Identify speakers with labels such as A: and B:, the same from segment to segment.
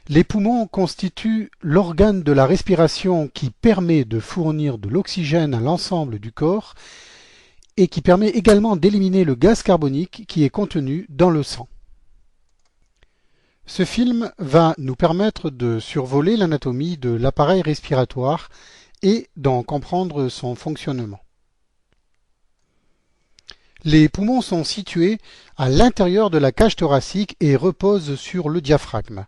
A: Les poumons constituent l'organe de la respiration qui permet de fournir de l'oxygène à l'ensemble du corps et qui permet également d'éliminer le gaz carbonique qui est contenu dans le sang. Ce film va nous permettre de survoler l'anatomie de l'appareil respiratoire et d'en comprendre son fonctionnement. Les poumons sont situés à l'intérieur de la cage thoracique et reposent sur le diaphragme.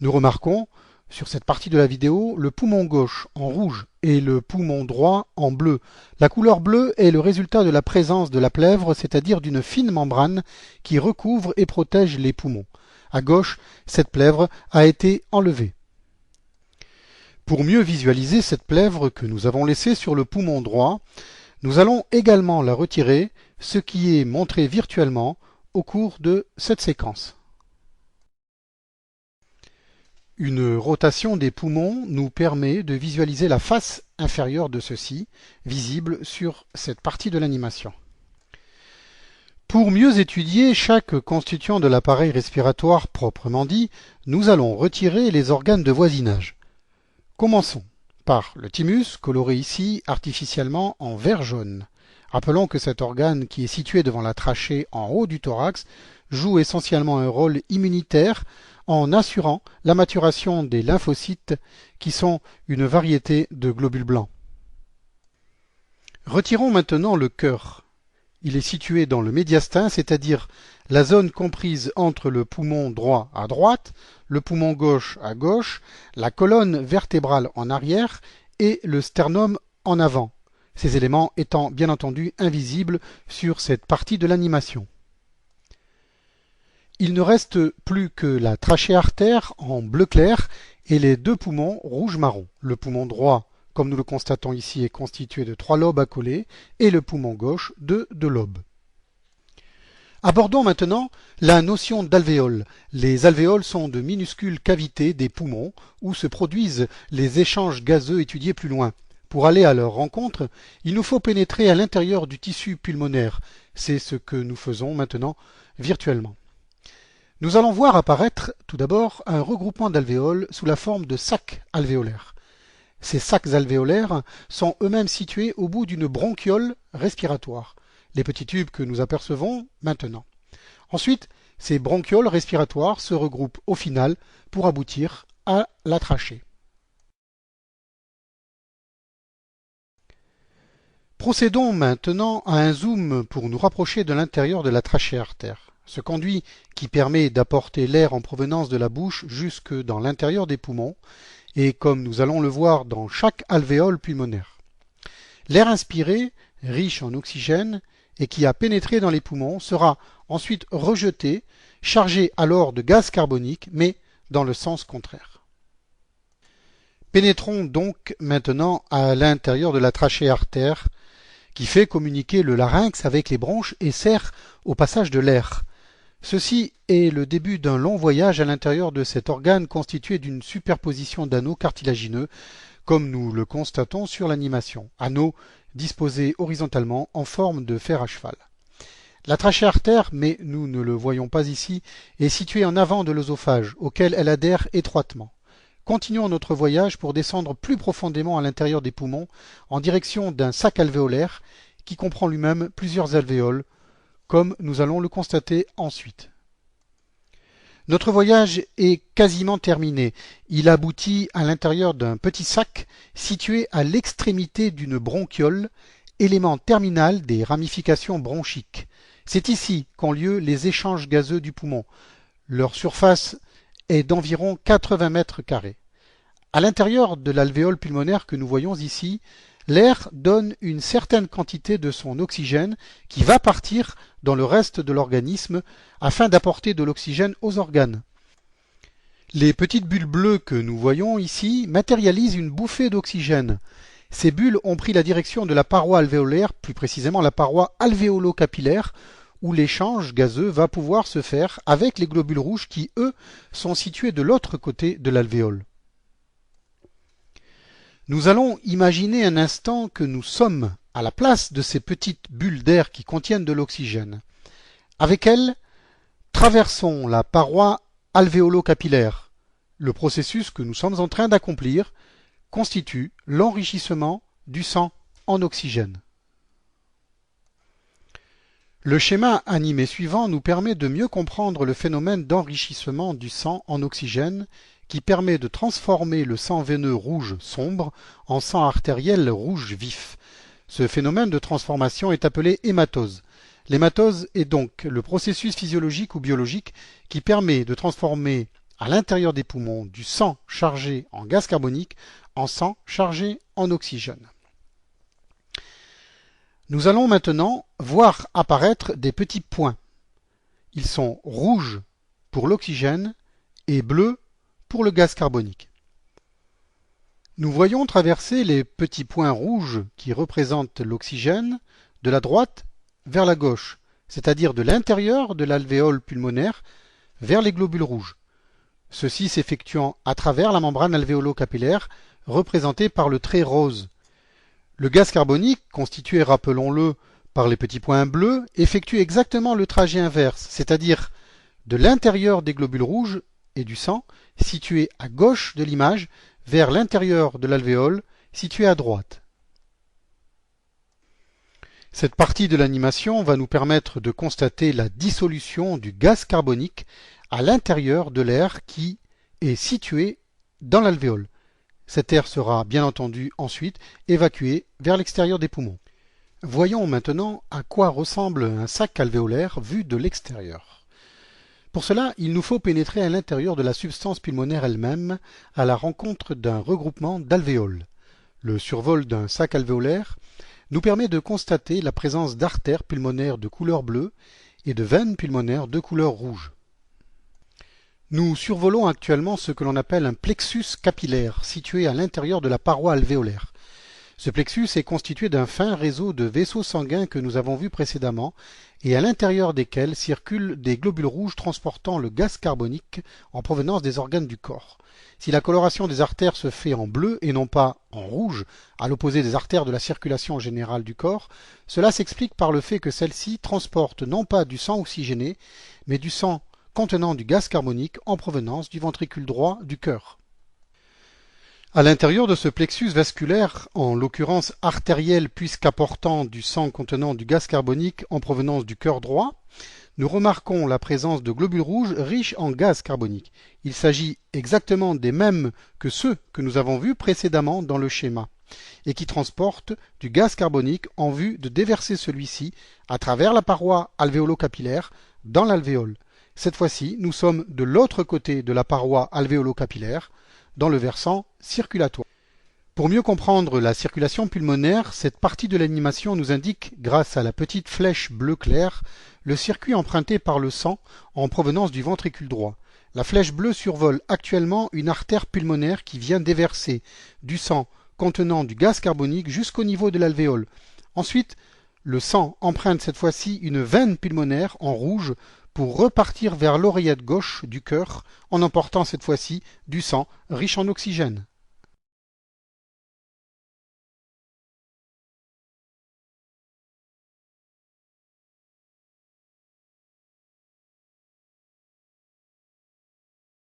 A: Nous remarquons sur cette partie de la vidéo le poumon gauche en rouge et le poumon droit en bleu. La couleur bleue est le résultat de la présence de la plèvre, c'est-à-dire d'une fine membrane qui recouvre et protège les poumons. À gauche, cette plèvre a été enlevée. Pour mieux visualiser cette plèvre que nous avons laissée sur le poumon droit, nous allons également la retirer, ce qui est montré virtuellement au cours de cette séquence. Une rotation des poumons nous permet de visualiser la face inférieure de ceux-ci, visible sur cette partie de l'animation. Pour mieux étudier chaque constituant de l'appareil respiratoire proprement dit, nous allons retirer les organes de voisinage. Commençons par le thymus, coloré ici artificiellement en vert jaune. Rappelons que cet organe qui est situé devant la trachée en haut du thorax joue essentiellement un rôle immunitaire en assurant la maturation des lymphocytes qui sont une variété de globules blancs. Retirons maintenant le cœur. Il est situé dans le médiastin, c'est-à-dire la zone comprise entre le poumon droit à droite, le poumon gauche à gauche, la colonne vertébrale en arrière et le sternum en avant, ces éléments étant bien entendu invisibles sur cette partie de l'animation. Il ne reste plus que la trachéartère en bleu clair et les deux poumons rouge-marron. Le poumon droit, comme nous le constatons ici, est constitué de 3 lobes accolés et le poumon gauche de 2 lobes. Abordons maintenant la notion d'alvéoles. Les alvéoles sont de minuscules cavités des poumons où se produisent les échanges gazeux étudiés plus loin. Pour aller à leur rencontre, il nous faut pénétrer à l'intérieur du tissu pulmonaire. C'est ce que nous faisons maintenant virtuellement. Nous allons voir apparaître tout d'abord un regroupement d'alvéoles sous la forme de sacs alvéolaires. Ces sacs alvéolaires sont eux-mêmes situés au bout d'une bronchiole respiratoire, les petits tubes que nous apercevons maintenant. Ensuite, ces bronchioles respiratoires se regroupent au final pour aboutir à la trachée. Procédons maintenant à un zoom pour nous rapprocher de l'intérieur de la trachéartère. Ce conduit qui permet d'apporter l'air en provenance de la bouche jusque dans l'intérieur des poumons et comme nous allons le voir dans chaque alvéole pulmonaire. L'air inspiré, riche en oxygène et qui a pénétré dans les poumons sera ensuite rejeté, chargé alors de gaz carbonique mais dans le sens contraire. Pénétrons donc maintenant à l'intérieur de la trachéartère qui fait communiquer le larynx avec les bronches et sert au passage de l'air. Ceci est le début d'un long voyage à l'intérieur de cet organe constitué d'une superposition d'anneaux cartilagineux, comme nous le constatons sur l'animation, anneaux disposés horizontalement en forme de fer à cheval. La trachéartère, mais nous ne le voyons pas ici, est située en avant de l'œsophage, auquel elle adhère étroitement. Continuons notre voyage pour descendre plus profondément à l'intérieur des poumons, en direction d'un sac alvéolaire qui comprend lui-même plusieurs alvéoles, comme nous allons le constater ensuite. Notre voyage est quasiment terminé. Il aboutit à l'intérieur d'un petit sac situé à l'extrémité d'une bronchiole, élément terminal des ramifications bronchiques. C'est ici qu'ont lieu les échanges gazeux du poumon. Leur surface est d'environ 80 mètres carrés. À l'intérieur de l'alvéole pulmonaire que nous voyons ici, l'air donne une certaine quantité de son oxygène qui va partir dans le reste de l'organisme afin d'apporter de l'oxygène aux organes. Les petites bulles bleues que nous voyons ici matérialisent une bouffée d'oxygène. Ces bulles ont pris la direction de la paroi alvéolaire, plus précisément la paroi alvéolo-capillaire, où l'échange gazeux va pouvoir se faire avec les globules rouges qui, eux, sont situés de l'autre côté de l'alvéole. Nous allons imaginer un instant que nous sommes à la place de ces petites bulles d'air qui contiennent de l'oxygène. Avec elles, traversons la paroi alvéolo-capillaire. Le processus que nous sommes en train d'accomplir constitue l'enrichissement du sang en oxygène. Le schéma animé suivant nous permet de mieux comprendre le phénomène d'enrichissement du sang en oxygène qui permet de transformer le sang veineux rouge sombre en sang artériel rouge vif. Ce phénomène de transformation est appelé hématose. L'hématose est donc le processus physiologique ou biologique qui permet de transformer à l'intérieur des poumons du sang chargé en gaz carbonique en sang chargé en oxygène. Nous allons maintenant voir apparaître des petits points. Ils sont rouges pour l'oxygène et bleus pour le gaz carbonique. Nous voyons traverser les petits points rouges qui représentent l'oxygène de la droite vers la gauche, c'est-à-dire de l'intérieur de l'alvéole pulmonaire vers les globules rouges. Ceci s'effectuant à travers la membrane alvéolo-capillaire représentée par le trait rose. Le gaz carbonique, constitué, rappelons-le, par les petits points bleus, effectue exactement le trajet inverse, c'est-à-dire de l'intérieur des globules rouges et du sang, situé à gauche de l'image, vers l'intérieur de l'alvéole, situé à droite. Cette partie de l'animation va nous permettre de constater la dissolution du gaz carbonique à l'intérieur de l'air qui est situé dans l'alvéole. Cet air sera bien entendu ensuite évacué vers l'extérieur des poumons. Voyons maintenant à quoi ressemble un sac alvéolaire vu de l'extérieur. Pour cela, il nous faut pénétrer à l'intérieur de la substance pulmonaire elle-même à la rencontre d'un regroupement d'alvéoles. Le survol d'un sac alvéolaire nous permet de constater la présence d'artères pulmonaires de couleur bleue et de veines pulmonaires de couleur rouge. Nous survolons actuellement ce que l'on appelle un plexus capillaire situé à l'intérieur de la paroi alvéolaire. Ce plexus est constitué d'un fin réseau de vaisseaux sanguins que nous avons vus précédemment et à l'intérieur desquels circulent des globules rouges transportant le gaz carbonique en provenance des organes du corps. Si la coloration des artères se fait en bleu et non pas en rouge, à l'opposé des artères de la circulation générale du corps, cela s'explique par le fait que celles-ci transportent non pas du sang oxygéné, mais du sang contenant du gaz carbonique en provenance du ventricule droit du cœur. À l'intérieur de ce plexus vasculaire, en l'occurrence artériel puisqu'apportant du sang contenant du gaz carbonique en provenance du cœur droit, nous remarquons la présence de globules rouges riches en gaz carbonique. Il s'agit exactement des mêmes que ceux que nous avons vus précédemment dans le schéma, et qui transportent du gaz carbonique en vue de déverser celui-ci à travers la paroi alvéolo-capillaire dans l'alvéole. Cette fois-ci, nous sommes de l'autre côté de la paroi alvéolo-capillaire, dans le versant circulatoire. Pour mieux comprendre la circulation pulmonaire, cette partie de l'animation nous indique, grâce à la petite flèche bleu clair, le circuit emprunté par le sang en provenance du ventricule droit. La flèche bleue survole actuellement une artère pulmonaire qui vient déverser du sang contenant du gaz carbonique jusqu'au niveau de l'alvéole. Ensuite, le sang emprunte cette fois-ci une veine pulmonaire en rouge pour repartir vers l'oreillette gauche du cœur en emportant cette fois-ci du sang riche en oxygène.